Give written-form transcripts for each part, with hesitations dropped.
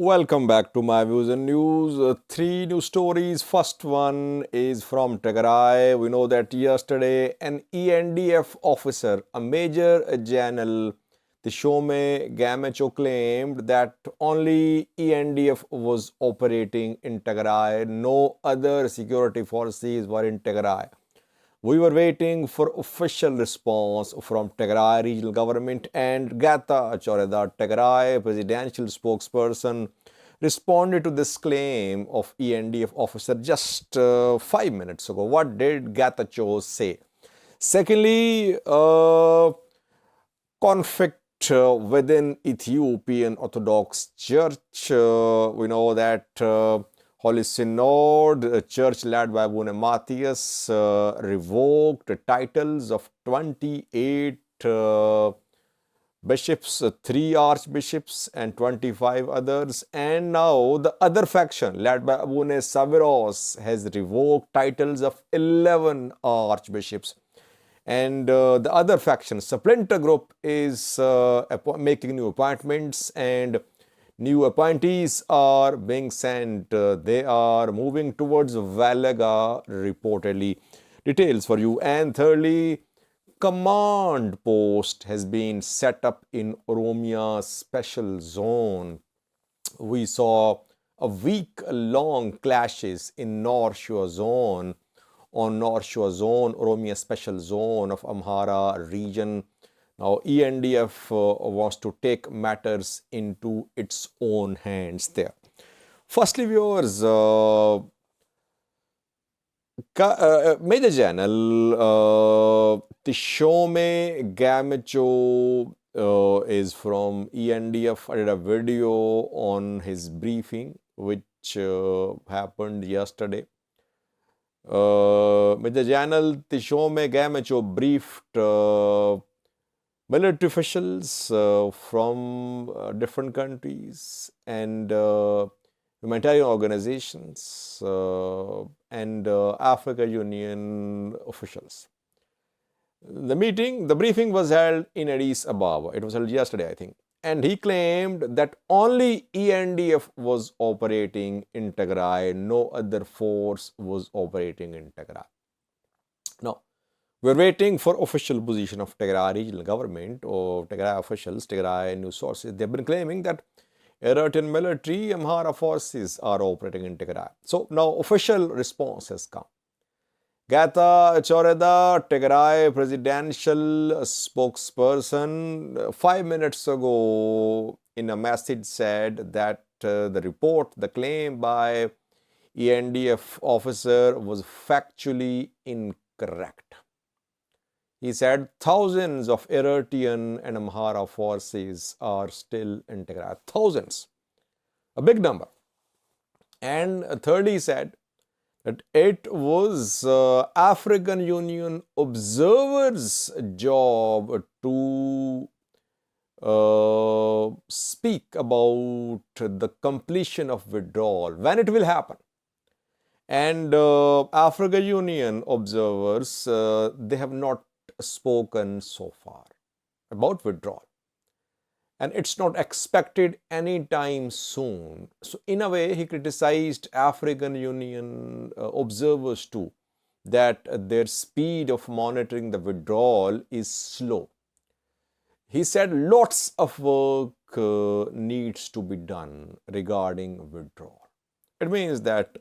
Welcome back to my views and news. Three new stories. First one is from Tigray. We know that yesterday an ENDF officer, a major general, Tishome Gamacho, claimed that only ENDF was operating in Tigray. No other security forces were in Tigray. We were waiting for official response from Tigray regional government, and Gata Choreda, Tigray presidential spokesperson, responded to this claim of ENDF officer just 5 minutes ago. What did Gata say? Secondly, conflict within Ethiopian Orthodox Church. We know that Holy Synod, a church led by Abune Matthias, revoked the titles of 28 bishops, 3 archbishops, and 25 others. And now the other faction, led by Abune Saviros, has revoked titles of 11 archbishops. And the other faction, splinter group, is making new appointments, and new appointees are being sent. They are moving towards Wellega, reportedly. Details for you. And thirdly, command post has been set up in Oromia Special Zone. We saw a week-long clashes in North Shore Zone, Oromia Special Zone of Amhara region. Now, ENDF wants to take matters into its own hands there. Firstly, viewers, Major General Tishome Gamacho is from ENDF. I did a video on his briefing, which happened yesterday. Major General Tishome Gamacho briefed military officials from different countries and humanitarian organizations and Africa Union officials. The briefing was held in Addis Ababa. It was held yesterday, I think. And he claimed that only ENDF was operating in Tigray. No other force was operating in Tigray. Now, we're waiting for official position of Tigray regional government or Tigray officials, Tigray news sources. They've been claiming that Eritrean military Amhara forces are operating in Tigray. So now official response has come. Gata Choreda, Tigray presidential spokesperson, 5 minutes ago in a message said that the claim by ENDF officer was factually incorrect. He said thousands of Eritrean and Amhara forces are still in Tigray. Thousands. A big number. And thirdly, he said that it was African Union observers' job to speak about the completion of withdrawal, when it will happen. And African Union observers, they have not spoken so far about withdrawal. And it's not expected anytime soon. So in a way, he criticized African Union observers too, that their speed of monitoring the withdrawal is slow. He said lots of work needs to be done regarding withdrawal. It means that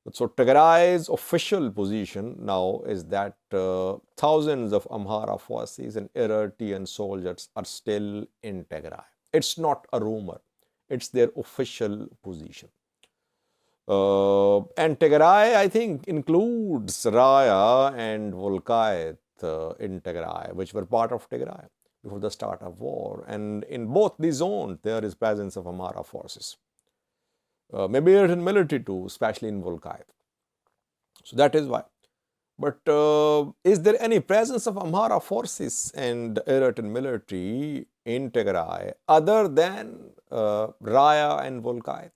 Tigray's official position now is that thousands of Amhara forces and Eritrean soldiers are still in Tigray. It's not a rumor. It's their official position. And Tigray, I think, includes Raya and Volkayt in Tigray, which were part of Tigray before the start of war. And in both these zones, there is presence of Amhara forces. Maybe Eritrean military too, especially in Volkayt. So that is why. But is there any presence of Amhara forces and Eritrean military in Tigray other than Raya and Volkayt?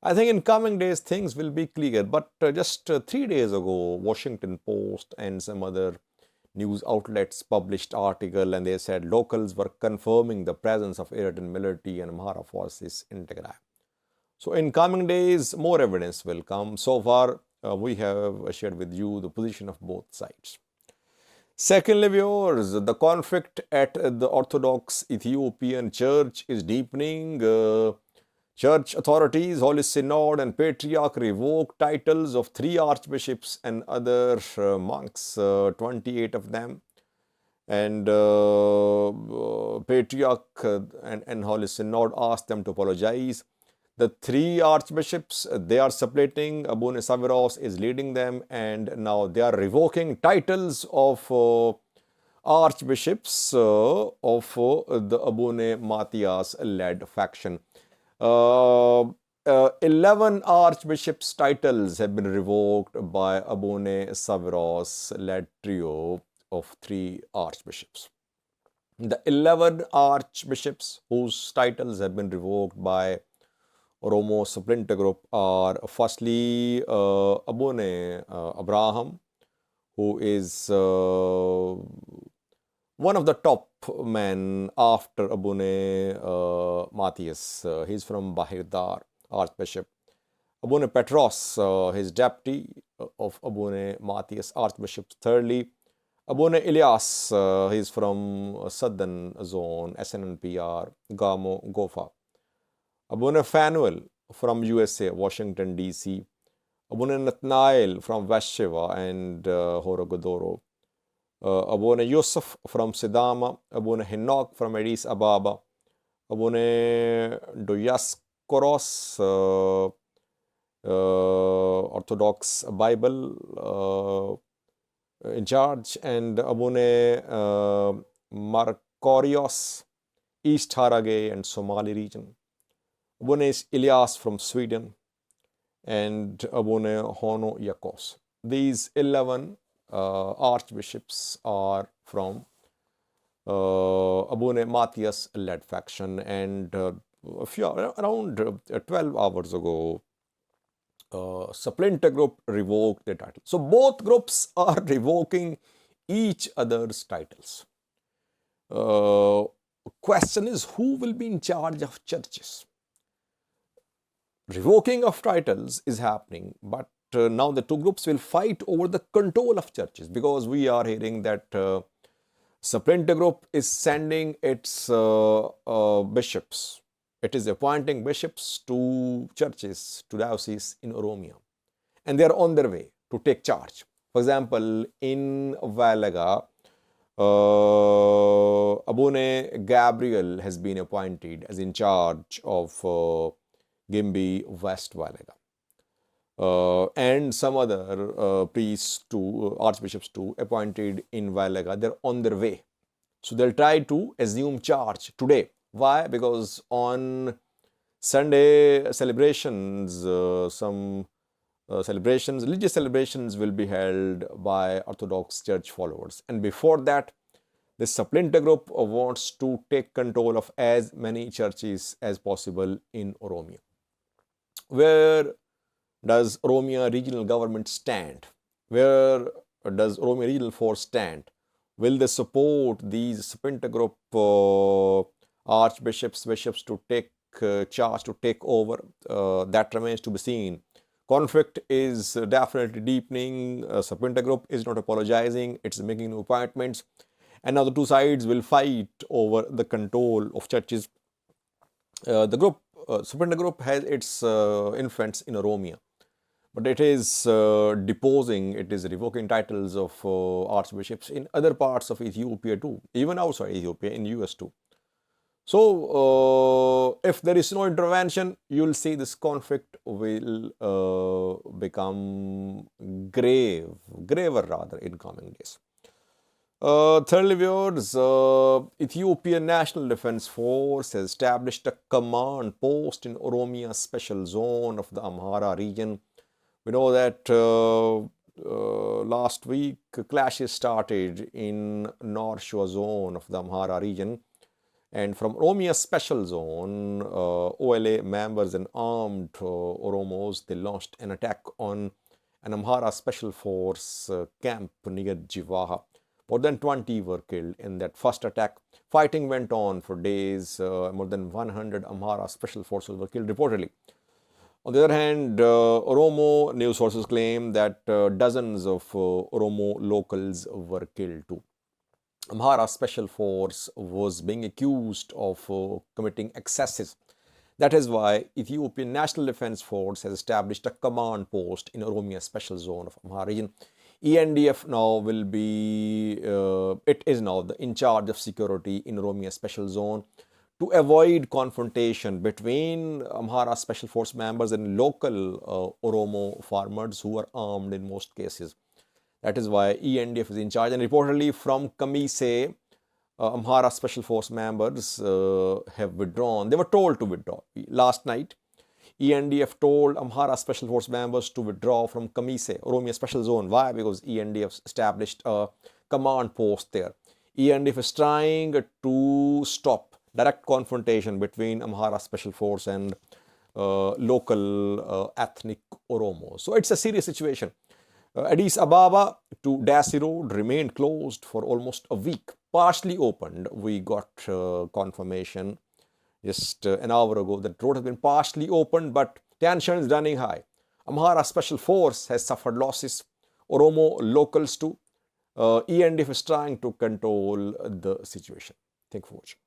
I think in coming days things will be clear. But just 3 days ago, Washington Post and some other news outlets published article, and they said locals were confirming the presence of Eritrean military and Amhara forces in Tigray. So in coming days, more evidence will come. So far, we have shared with you the position of both sides. Secondly, viewers, the conflict at the Orthodox Ethiopian Church is deepening. Church authorities, Holy Synod and Patriarch revoked titles of 3 archbishops and other monks, 28 of them. And Patriarch and Holy Synod asked them to apologize. The 3 archbishops, they are splitting. Abune Saviros is leading them, and now they are revoking titles of archbishops of the Abune Matthias-led faction. 11 archbishops' titles have been revoked by Abune Saviros-led trio of 3 archbishops. The 11 archbishops whose titles have been revoked by Oromo splinter group are firstly Abune Abraham, who is one of the top men after Abune Matthias. He's from Bahirdar, Archbishop. Abune Petros, his deputy of Abune Matthias, Archbishop. Thirdly, Abune Ilyas, he's from Southern Zone, SNNPR, Gamo, Gofa. Abune Fanuel from USA, Washington, D.C. Abune Nathanael from West Shiva and Horogodoro. Abune Yusuf from Sidama. Abune Hinok from Addis Ababa. Abune Dioscoros, Orthodox Bible in charge, and Abune Markorios, East Harage and Somali region. Abune Ilyas from Sweden, and Abune Hono Yakos. These 11 archbishops are from Abune Matthias-led faction, and around 12 hours ago, splinter group revoked their title. So both groups are revoking each other's titles. Question is, who will be in charge of churches? Revoking of titles is happening, but now the two groups will fight over the control of churches, because we are hearing that splinter group is sending its bishops. It is appointing bishops to churches, to dioceses in Oromia, and they are on their way to take charge. For example, in Wellega, Abune Gabriel has been appointed as in charge of Gimbi West Wellega. And some other priests too, archbishops too, appointed in Wellega. They're on their way. So they'll try to assume charge today. Why? Because on Sunday celebrations, religious celebrations will be held by Orthodox church followers. And before that, this splinter group wants to take control of as many churches as possible in Oromia. Where does Oromia regional government stand? Where does Oromia regional force stand? Will they support these splinter group archbishops, bishops to take charge, to take over? That remains to be seen. Conflict is definitely deepening. Splinter group is not apologizing. It's making new appointments. And now the two sides will fight over the control of churches. The splinter group has its influence in Oromia, but it is deposing, it is revoking titles of archbishops in other parts of Ethiopia too, even outside Ethiopia, in US too. So if there is no intervention, you will see this conflict will become graver rather in coming days. Thirdly, viewers, Ethiopian National Defense Force has established a command post in Oromia Special Zone of the Amhara region. We know that last week clashes started in North Shore Zone of the Amhara region, and from Oromia Special Zone, OLA members and armed Oromos, they launched an attack on an Amhara Special Force camp near Jivaha. More than 20 were killed in that first attack. Fighting went on for days. More than 100 Amhara Special Forces were killed reportedly. On the other hand, Oromo news sources claim that dozens of Oromo locals were killed too. Amhara Special Force was being accused of committing excesses. That is why Ethiopian National Defense Force has established a command post in Oromia Special Zone of Amhara region. ENDF now will be, it is now in charge of security in Oromia Special Zone to avoid confrontation between Amhara Special Force members and local Oromo farmers who are armed in most cases. That is why ENDF is in charge. And reportedly from Kamise, Amhara Special Force members have withdrawn. They were told to withdraw. Last night, ENDF told Amhara Special Force members to withdraw from Kamise, Oromia Special Zone. Why? Because ENDF established a command post there. ENDF is trying to stop direct confrontation between Amhara Special Force and local ethnic Oromo. So it's a serious situation. Addis Ababa to Dassi Road remained closed for almost a week. Partially opened, we got confirmation just an hour ago that road has been partially opened, but tension is running high. Amhara Special Force has suffered losses. Oromo locals too. ENDF is trying to control the situation. Thank you for watching.